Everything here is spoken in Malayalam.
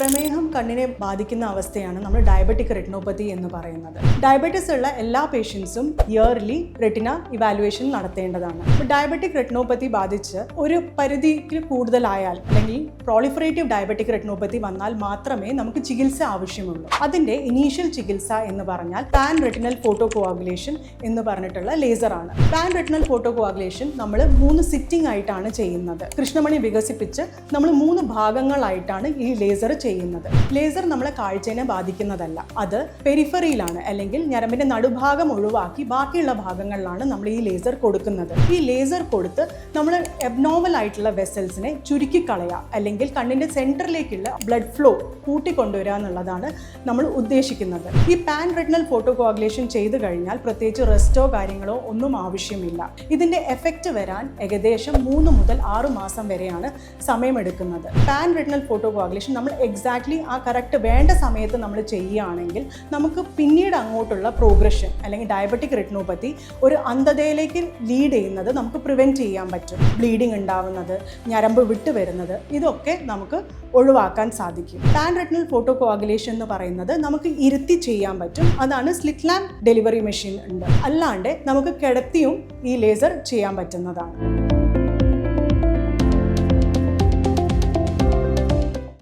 പ്രമേഹം കണ്ണിനെ ബാധിക്കുന്ന അവസ്ഥയാണ് നമ്മൾ ഡയബറ്റിക് റെറ്റിനോപ്പതി എന്ന് പറയുന്നത്. ഡയബറ്റിസ് ഉള്ള എല്ലാ പേഷ്യൻസും ഇയർലി റെറ്റിന ഇവാലുവേഷൻ നടത്തേണ്ടതാണ്. ഡയബറ്റിക് റെറ്റിനോപ്പതി ബാധിച്ച് ഒരു പരിധിക്ക് കൂടുതലായാൽ അല്ലെങ്കിൽ പ്രോളിഫറേറ്റീവ് ഡയബറ്റിക് റെറ്റിനോപ്പതി വന്നാൽ മാത്രമേ നമുക്ക് ചികിത്സ ആവശ്യമുള്ളൂ. അതിന്റെ ഇനീഷ്യൽ ചികിത്സ എന്ന് പറഞ്ഞാൽ പാൻ റെറ്റിനൽ ഫോട്ടോ കോആഗുലേഷൻ എന്ന് പറഞ്ഞിട്ടുള്ള ലേസറാണ്. പാൻ റെറ്റിനൽ ഫോട്ടോ കോആഗുലേഷൻ നമ്മൾ 3 സിറ്റിംഗ് ആയിട്ടാണ് ചെയ്യുന്നത്. കൃഷ്ണമണി വികസിപ്പിച്ച് നമ്മൾ 3 ഭാഗങ്ങളായിട്ടാണ് ഈ ലേസർ ചെയ്യുന്നത്. ലേസർ നമ്മളെ കാഴ്ചയെ ബാധിക്കുന്നതല്ല. അത് പെരിഫറിയിലാണ്, അല്ലെങ്കിൽ ഞരമ്പിന്റെ നടുഭാഗം ഒഴിവാക്കി ബാക്കിയുള്ള ഭാഗങ്ങളിലാണ് നമ്മൾ ഈ ലേസർ കൊടുക്കുന്നത്. ഈ ലേസർ കൊടുത്ത് നമ്മൾ എബ്നോർമൽ ആയിട്ടുള്ള വെസൽസിനെ ചുരുക്കി കളയുക, അല്ലെങ്കിൽ കണ്ണിന്റെ സെന്ററിലേക്കുള്ള ബ്ലഡ് ഫ്ലോ കൂട്ടിക്കൊണ്ടുവരിക എന്നുള്ളതാണ് നമ്മൾ ഉദ്ദേശിക്കുന്നത്. ഈ പാൻ റെറ്റിനൽ ഫോട്ടോ കോആഗുലേഷൻ ചെയ്തു കഴിഞ്ഞാൽ പ്രത്യേകിച്ച് റെസ്റ്റോ കാര്യങ്ങളോ ഒന്നും ആവശ്യമില്ല. ഇതിന്റെ എഫക്റ്റ് വരാൻ ഏകദേശം 3 മുതൽ 6 മാസം വരെയാണ് സമയമെടുക്കുന്നത്. പാൻ റെറ്റിനൽ ഫോട്ടോ കോആഗുലേഷൻ നമ്മൾ എക്സാക്ട്ലി ആ കറക്റ്റ് വേണ്ട സമയത്ത് നമ്മൾ ചെയ്യുകയാണെങ്കിൽ നമുക്ക് പിന്നീട് അങ്ങോട്ടുള്ള പ്രോഗ്രഷൻ അല്ലെങ്കിൽ ഡയബറ്റിക് റെറ്റിനോപ്പതി ഒരു അന്ധതയിലേക്ക് ലീഡ് ചെയ്യുന്നത് നമുക്ക് പ്രിവെൻറ്റ് ചെയ്യാൻ പറ്റും. ബ്ലീഡിങ് ഉണ്ടാവുന്നത്, ഞരമ്പ് വിട്ടു വരുന്നത്, ഇതൊക്കെ നമുക്ക് ഒഴിവാക്കാൻ സാധിക്കും. പാൻ റെറ്റിനൽ ഫോട്ടോ കോആഗുലേഷൻ എന്ന് പറയുന്നത് നമുക്ക് ഇരുത്തി ചെയ്യാൻ പറ്റും. അതാണ് സ്ലിറ്റ് ലാമ്പ് ഡെലിവറി മെഷീൻ ഉണ്ട്. അല്ലാണ്ട് നമുക്ക് കിടത്തിയും ഈ ലേസർ ചെയ്യാൻ പറ്റുന്നതാണ്.